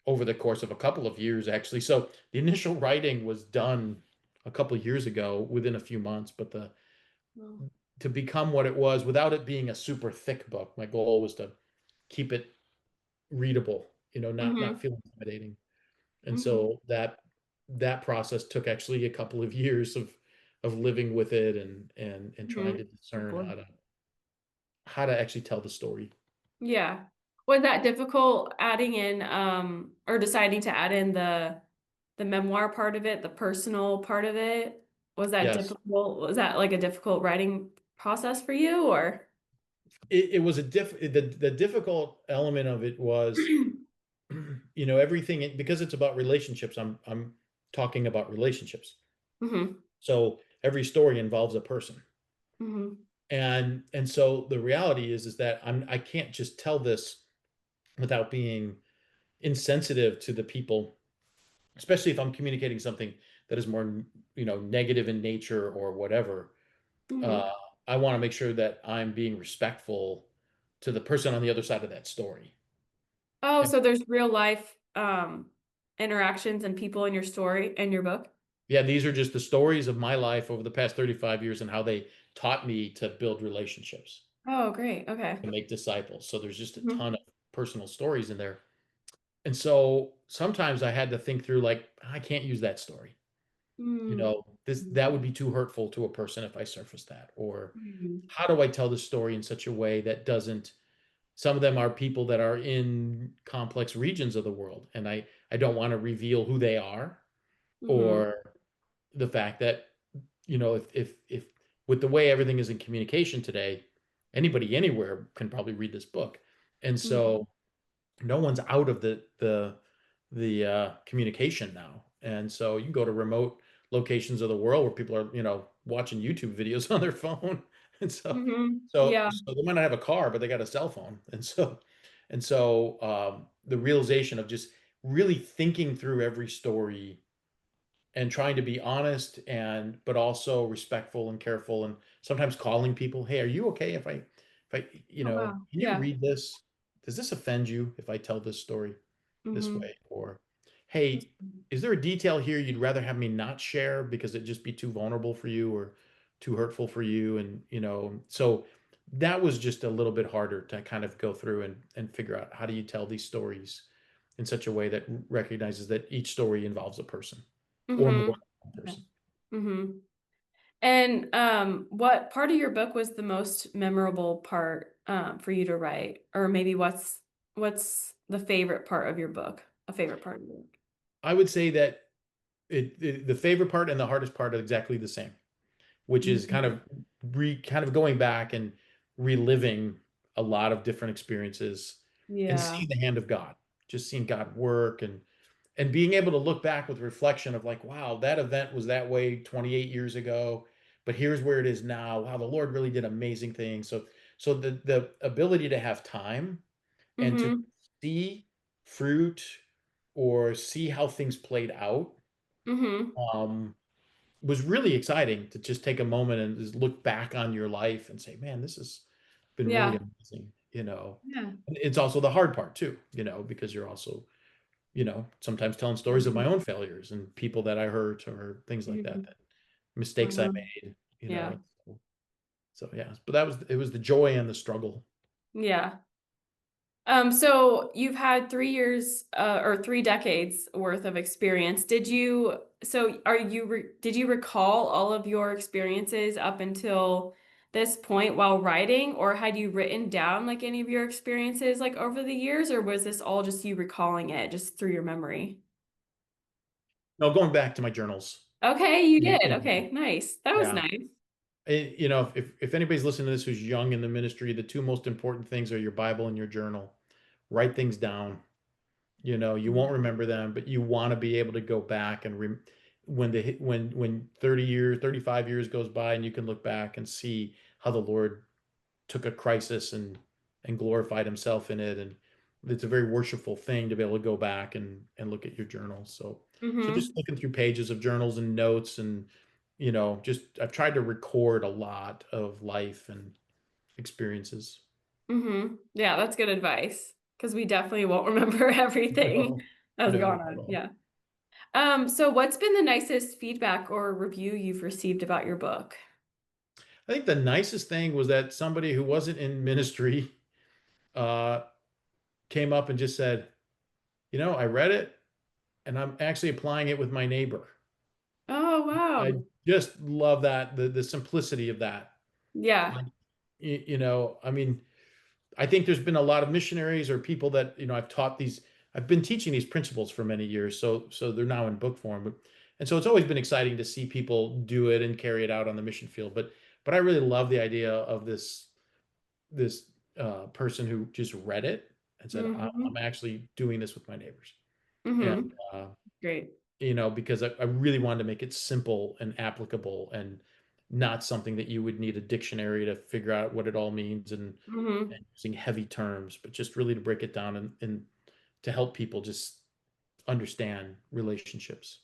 Speaker 2: over the course of a couple of years, actually. So the initial writing was done a couple of years ago, within a few months, but the
Speaker 1: No.
Speaker 2: to become what it was without it being a super thick book. My goal was to keep it readable, not
Speaker 1: Mm-hmm.
Speaker 2: feel intimidating. And
Speaker 1: Mm-hmm.
Speaker 2: so that process took actually a couple of years of living with it and trying
Speaker 1: Mm-hmm.
Speaker 2: to discern
Speaker 1: Cool.
Speaker 2: how to actually tell the story.
Speaker 1: Yeah. Was that difficult adding in or deciding to add in the memoir part of it, the personal part of it? Was that
Speaker 2: Yes.
Speaker 1: difficult? Was that like a difficult writing process for you or?
Speaker 2: It was the difficult element of it was, everything because it's about relationships. I'm talking about relationships.
Speaker 1: Mm-hmm.
Speaker 2: So every story involves a person.
Speaker 1: Mm-hmm.
Speaker 2: And so the reality is that I can't just tell this without being insensitive to the people, especially if I'm communicating something that is more, negative in nature or whatever.
Speaker 1: Mm-hmm.
Speaker 2: Uh, I want to make sure that I'm being respectful to the person on the other side of that story.
Speaker 1: Oh,
Speaker 2: And
Speaker 1: so there's real life interactions and people in your story and your book?
Speaker 2: yeah, these are just the stories of my life over the past 35 years and how they taught me to build relationships
Speaker 1: Oh, great. Okay.
Speaker 2: and make disciples. So there's just a
Speaker 1: Mm-hmm.
Speaker 2: ton of personal stories in there. And so sometimes I had to think through like, I can't use that story. That would be too hurtful to a person if I surfaced that. Or
Speaker 1: Mm-hmm.
Speaker 2: how do I tell the story in such a way that doesn't, some of them are people that are in complex regions of the world, and I don't want to reveal who they are
Speaker 1: Mm-hmm.
Speaker 2: or the fact that, if with the way everything is in communication today, anybody anywhere can probably read this book. And
Speaker 1: Mm-hmm.
Speaker 2: so no one's out of the communication now. And so you can go to remote locations of the world where people are, watching YouTube videos on their phone. And so
Speaker 1: Mm-hmm.
Speaker 2: so
Speaker 1: Yeah.
Speaker 2: so they might not have a car, but they got a cell phone. And so the realization of just really thinking through every story and trying to be honest and but also respectful and careful, and sometimes calling people, hey, are you okay if I
Speaker 1: Oh, wow.
Speaker 2: can you
Speaker 1: Yeah.
Speaker 2: read this? Does this offend you if I tell this story this
Speaker 1: Mm-hmm.
Speaker 2: way? Or, hey, is there a detail here you'd rather have me not share because it'd just be too vulnerable for you or too hurtful for you? And so that was just a little bit harder to kind of go through and figure out, how do you tell these stories in such a way that recognizes that each story involves a person or more
Speaker 1: Mm-hmm.
Speaker 2: than one
Speaker 1: Okay.
Speaker 2: person.
Speaker 1: Mm-hmm. And what part of your book was the most memorable part for you to write? Or maybe what's the favorite part of your book? A favorite part of your book?
Speaker 2: I would say that the favorite part and the hardest part are exactly the same, which is
Speaker 1: Mhm.
Speaker 2: kind of going back and reliving a lot of different experiences and
Speaker 1: Yeah.
Speaker 2: seeing the hand of God, just seeing God work and being able to look back with reflection of like, wow, that event was that way 28 years ago, but here's where it is now. Wow, the Lord really did amazing things. So the ability to have time and to
Speaker 1: Mm-hmm.
Speaker 2: see fruit or see how things played out,
Speaker 1: Mm-hmm.
Speaker 2: um, was really exciting to just take a moment and just look back on your life and say, man, this has been really
Speaker 1: Yeah.
Speaker 2: amazing.
Speaker 1: Yeah.
Speaker 2: And it's also the hard part too, because you're also, sometimes telling stories of my own failures and people that I hurt or things like that,
Speaker 1: Mm-hmm.
Speaker 2: that mistakes I
Speaker 1: Uh-huh.
Speaker 2: made,
Speaker 1: Yeah.
Speaker 2: so yeah, but it was the joy and the struggle.
Speaker 1: Yeah. So you've had 3 years or 3 decades worth of experience. Did you recall all of your experiences up until this point while writing, or had you written down like any of your experiences like over the years, or was this all just you recalling it just through your memory?
Speaker 2: No, going back to my journals.
Speaker 1: Okay, you
Speaker 2: in-
Speaker 1: did.
Speaker 2: in-
Speaker 1: Okay, nice. That was
Speaker 2: yeah.
Speaker 1: nice.
Speaker 2: If anybody's listening to this who's young in the ministry, the two most important things are your Bible and your journal. Write things down. You won't remember them, but you want to be able to go back and when 30 years, 35 years goes by, and you can look back and see how the Lord took a crisis and glorified himself in it. And it's a very worshipful thing to be able to go back and look at your journals. So just
Speaker 1: Mm-hmm.
Speaker 2: looking through pages of journals and notes, and just I've tried to record a lot of life and experiences.
Speaker 1: Mm-hmm. Yeah, that's good advice because we definitely won't remember everything
Speaker 2: No,
Speaker 1: that's
Speaker 2: no,
Speaker 1: gone
Speaker 2: not at
Speaker 1: on.
Speaker 2: all.
Speaker 1: Yeah. So what's been the nicest feedback or review you've received about your book?
Speaker 2: I think the nicest thing was that somebody who wasn't in ministry uh, came up and just said, I read it and I'm actually applying it with my neighbor.
Speaker 1: Oh,
Speaker 2: I
Speaker 1: wow.
Speaker 2: just love that, the simplicity of that.
Speaker 1: Yeah.
Speaker 2: Like, I mean, I think there's been a lot of missionaries or people that, I've been teaching these principles for many years. So they're now in book form. And so it's always been exciting to see people do it and carry it out on the mission field. But I really love the idea of this person who just read it and said, I'm
Speaker 1: Mm-hmm.
Speaker 2: actually doing this with my neighbors. And,
Speaker 1: Mm-hmm.
Speaker 2: uh,
Speaker 1: Great.
Speaker 2: because I really wanted to make it simple and applicable and not something that you would need a dictionary to figure out what it all means
Speaker 1: Mm-hmm.
Speaker 2: and using heavy terms, but just really to break it down and to help people just understand relationships.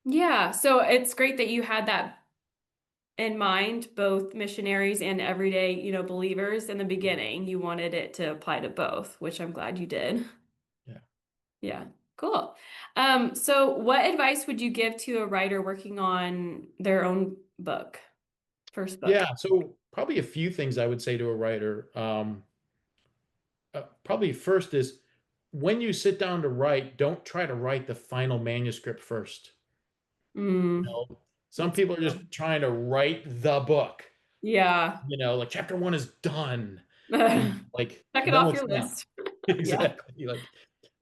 Speaker 1: Yeah. So it's great that you had that in mind, both missionaries and everyday, believers in the beginning. You wanted it to apply to both, which I'm glad you did.
Speaker 2: Yeah.
Speaker 1: Yeah. Cool. So what advice would you give to a writer working on their own book, first book?
Speaker 2: Yeah. So probably a few things I would say to a writer. Probably first is when you sit down to write, don't try to write the final manuscript first. You
Speaker 1: Mm,
Speaker 2: know, some
Speaker 1: that's
Speaker 2: people are
Speaker 1: good.
Speaker 2: just trying to write the book.
Speaker 1: Yeah.
Speaker 2: Like chapter one is done. Like,
Speaker 1: Check it
Speaker 2: no,
Speaker 1: off
Speaker 2: it's
Speaker 1: your
Speaker 2: not.
Speaker 1: list. Yeah.
Speaker 2: Exactly.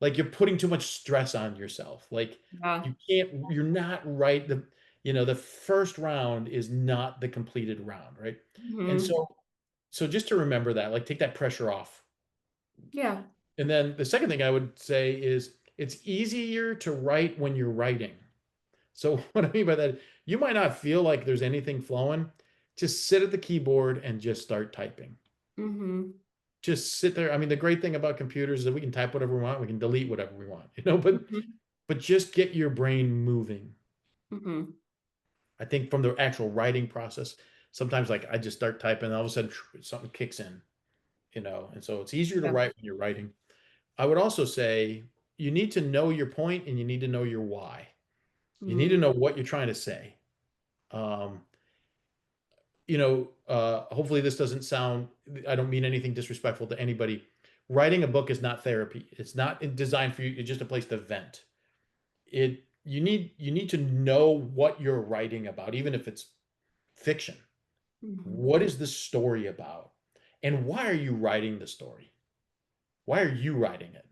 Speaker 2: Like you're putting too much stress on yourself. Like
Speaker 1: Yeah.
Speaker 2: you're not right. The first round is not the completed round, right? And
Speaker 1: Hmm.
Speaker 2: so just to remember that, like take that pressure off.
Speaker 1: Yeah.
Speaker 2: And then the second thing I would say is it's easier to write when you're writing. So what I mean by that, you might not feel like there's anything flowing. Just sit at the keyboard and just start typing.
Speaker 1: Hmm.
Speaker 2: Just sit there. I mean, the great thing about computers is that we can type whatever we want, we can delete whatever we want,
Speaker 1: Hmm.
Speaker 2: but just get your brain moving.
Speaker 1: Hmm.
Speaker 2: I think from the actual writing process, sometimes like I just start typing and all of a sudden something kicks in. And so it's easier to
Speaker 1: Yeah.
Speaker 2: write when you're writing. I would also say you need to know your point and you need to know your why. You need to
Speaker 1: Mm.
Speaker 2: know what you're trying to say. Um, hopefully this doesn't sound, I don't mean anything disrespectful to anybody. Writing a book is not therapy. It's not designed for you. It's just a place to vent. You need to know what you're writing about, even if it's fiction.
Speaker 1: Hmm.
Speaker 2: What is the story about? And why are you writing the story? Why are you writing it?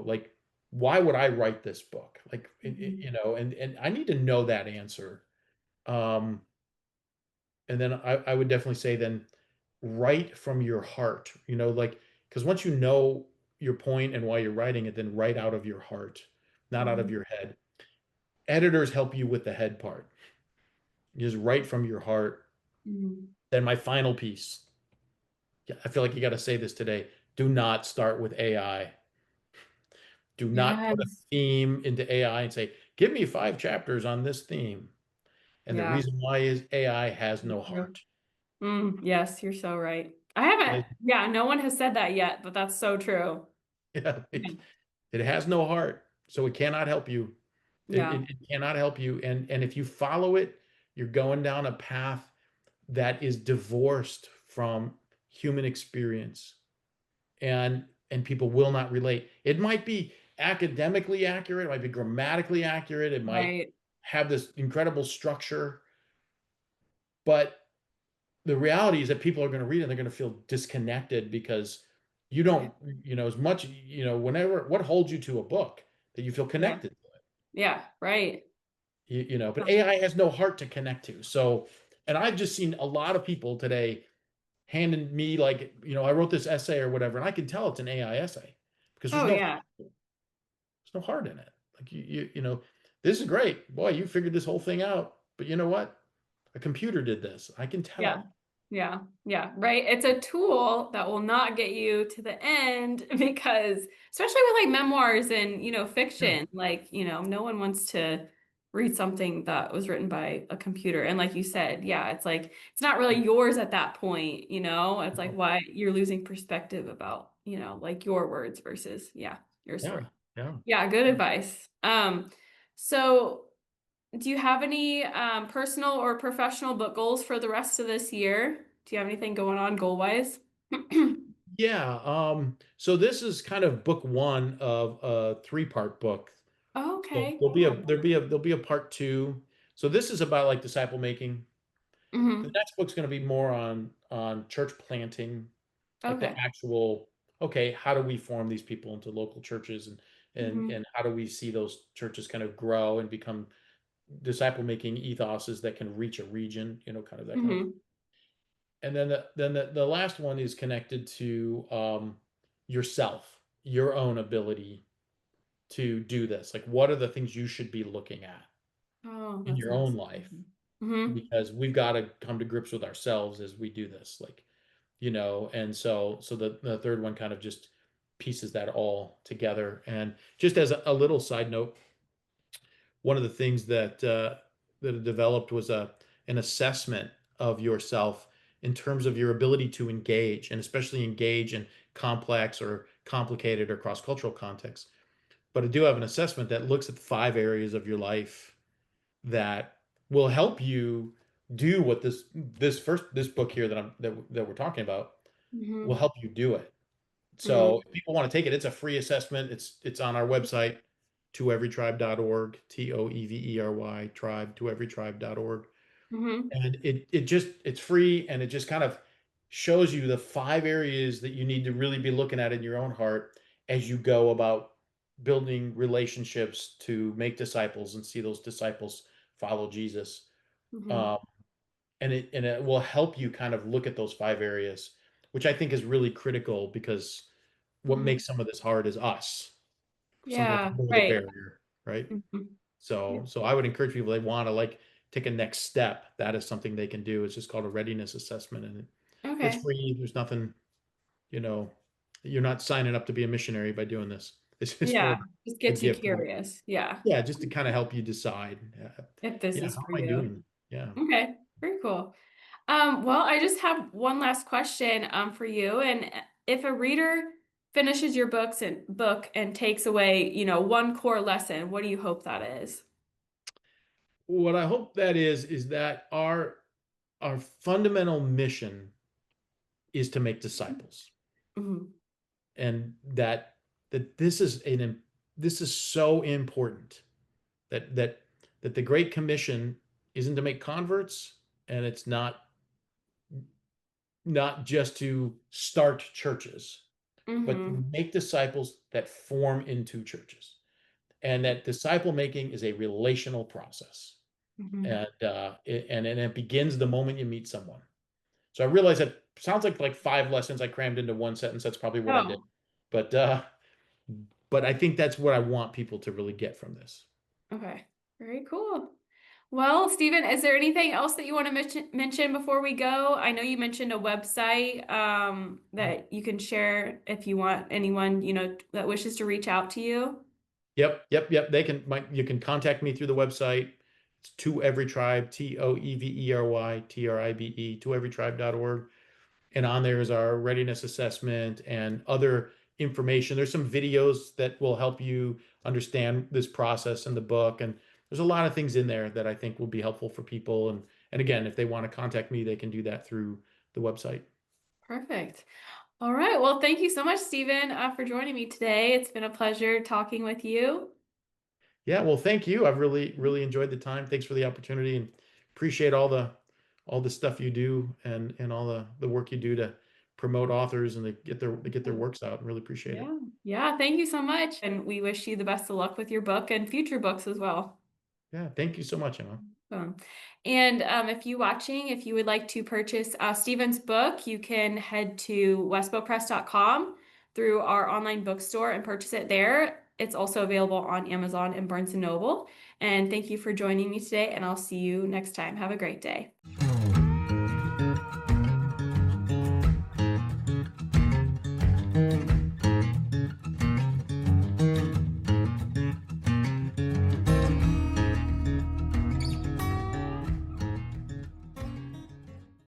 Speaker 2: Like why would I write this book? Like
Speaker 1: Hmm.
Speaker 2: and I need to know that answer. Um, and then I would definitely say then write from your heart, like because once you know your point and why you're writing it, then write out of your heart, not out of
Speaker 1: Hmm.
Speaker 2: your head. Editors help you with the head part. You just write from your heart.
Speaker 1: Hmm.
Speaker 2: Then my final piece. Yeah, I feel like you got to say this today. Do not start with AI. Do not put a
Speaker 1: Yes.
Speaker 2: theme into AI and say, give me 5 chapters on this theme. And the
Speaker 1: Yeah.
Speaker 2: reason why is AI has no
Speaker 1: True.
Speaker 2: heart.
Speaker 1: Yes, you're so right. I haven't,
Speaker 2: It,
Speaker 1: yeah, no one has said that yet, but that's so true.
Speaker 2: yeah,
Speaker 1: Yeah.
Speaker 2: it has no heart. So it cannot help you. It,
Speaker 1: Yeah.
Speaker 2: it, it cannot help you. And if you follow it, you're going down a path that is divorced from human experience. And people will not relate. It might be academically accurate, it might be grammatically accurate, it might
Speaker 1: Right.
Speaker 2: have this incredible structure, but the reality is that people are going to read it and they're going to feel disconnected because you
Speaker 1: Right.
Speaker 2: don't, as much, whenever what holds you to a book that you feel
Speaker 1: Yeah.
Speaker 2: connected to it.
Speaker 1: Yeah. Right.
Speaker 2: But AI has no heart to connect to. So, and I've just seen a lot of people today handing me like, I wrote this essay or whatever, and I can tell it's an AI essay because
Speaker 1: Oh, yeah.
Speaker 2: there's no heart in it. Like this is great. Boy, you figured this whole thing out. But you know what? A computer did this. I can
Speaker 1: Yeah.
Speaker 2: tell.
Speaker 1: Yeah. Yeah. Right. It's a tool that will not get you to the end because, especially with like memoirs and,
Speaker 2: Yeah.
Speaker 1: fiction, like, no one wants to read something that was written by a computer. And like you said, yeah, it's like, it's not really yours at that point, It's like why you're losing perspective about, like your words versus, yeah, your story.
Speaker 2: Yeah. Yeah.
Speaker 1: Yeah. Good advice. So Do you have any personal or professional book goals for the rest of this year? Do you have anything going on goal-wise?
Speaker 2: Yeah, so this is kind of book one of a three-part book. So
Speaker 1: Okay,
Speaker 2: there'll be a
Speaker 1: cool.
Speaker 2: there'll be a part two. So this is about like disciple making. The
Speaker 1: Hmm.
Speaker 2: next book's going to be more on church planting, like the
Speaker 1: Okay.
Speaker 2: actual, okay, how do we form these people into local churches and
Speaker 1: Hmm.
Speaker 2: and how do we see those churches kind of grow and become disciple making ethoses that can reach a region, kind of that kind of thing.
Speaker 1: Hmm.
Speaker 2: And then the last one is connected to yourself, your own ability to do this. Like, what are the things you should be looking at
Speaker 1: Oh,
Speaker 2: in
Speaker 1: that's
Speaker 2: your own
Speaker 1: nice.
Speaker 2: life?
Speaker 1: Hmm.
Speaker 2: Because we've got to come to grips with ourselves as we do this. Like, and so the third one kind of just pieces that all together. And just as a little side note, one of the things that it developed was an assessment of yourself in terms of your ability to engage, and especially engage in complex or complicated or cross-cultural contexts. But I do have an assessment that looks at the 5 areas of your life that will help you do what this book here that we're talking about will
Speaker 1: Hmm.
Speaker 2: help you do it. So
Speaker 1: Hmm.
Speaker 2: if people want to take it, it's a free assessment. It's on our website, toeverytribe.org, TOEVERY tribe, toeverytribe.org.
Speaker 1: Hmm.
Speaker 2: And it's free, and it just kind of shows you the 5 areas that you need to really be looking at in your own heart as you go about building relationships to make disciples and see those disciples follow Jesus.
Speaker 1: Hmm.
Speaker 2: Um, and it will help you kind of look at those 5 areas, which I think is really critical because what
Speaker 1: Hmm.
Speaker 2: makes some of this hard is us. Sometimes
Speaker 1: Yeah,
Speaker 2: we're the
Speaker 1: right.
Speaker 2: barrier, right?
Speaker 1: Hmm.
Speaker 2: So I would encourage people they want to like take a next step. That is something they can do. It's just called a readiness assessment, and it's
Speaker 1: Okay.
Speaker 2: free. There's nothing, you know, you're not signing up to be a missionary by doing this. It's just
Speaker 1: Yeah,
Speaker 2: more
Speaker 1: just
Speaker 2: a
Speaker 1: gets you
Speaker 2: gift.
Speaker 1: curious. Yeah,
Speaker 2: Yeah, just to kind of help you decide.
Speaker 1: if this
Speaker 2: Yeah,
Speaker 1: is
Speaker 2: how
Speaker 1: for
Speaker 2: am I
Speaker 1: you.
Speaker 2: doing? Yeah.
Speaker 1: Okay, very cool. Well, I just have one last question for you. And if a reader finishes your book and takes away, one core lesson, what do you hope that is?
Speaker 2: What I hope that is that our fundamental mission is to make disciples,
Speaker 1: Hmm.
Speaker 2: and that this is so important that the Great Commission isn't to make converts, and it's not just to start churches, but to
Speaker 1: Hmm.
Speaker 2: make disciples that form into churches, and that disciple making is a relational process,
Speaker 1: Hmm.
Speaker 2: and it begins the moment you meet someone. So I realize that sounds like 5 lessons I crammed into one sentence. That's probably what I did,
Speaker 1: Oh,
Speaker 2: but I think that's what I want people to really get from this.
Speaker 1: okay. Very cool. Well, Stephen, is there anything else that you want to mention before we go? I know you mentioned a website that you can share if you want anyone, that wishes to reach out to you.
Speaker 2: Yep. You can contact me through the website. It's to every tribe, TOEVERYTRIBE, toeverytribe.org. And on there is our readiness assessment and other information. There's some videos that will help you understand this process in the book. And there's a lot of things in there that I think will be helpful for people. And again, if they want to contact me, they can do that through the website.
Speaker 1: Perfect. All right. Well, thank you so much, Stephen, for joining me today. It's been a pleasure talking with you.
Speaker 2: Yeah, well, thank you. I've really enjoyed the time. Thanks for the opportunity, and appreciate all the stuff you do, and all the work you do to promote authors and to get their works out. Really appreciate it.
Speaker 1: Yeah. Yeah. Thank you so much. And we wish you the best of luck with your book and future books as well.
Speaker 2: Yeah, thank you so much, Emma.
Speaker 1: Um, and if you would like to purchase Stephen's book, you can head to westbowpress.com through our online bookstore and purchase it there. It's also available on Amazon and Barnes& and Noble. And thank you for joining me today, and I'll see you next time. Have a great day.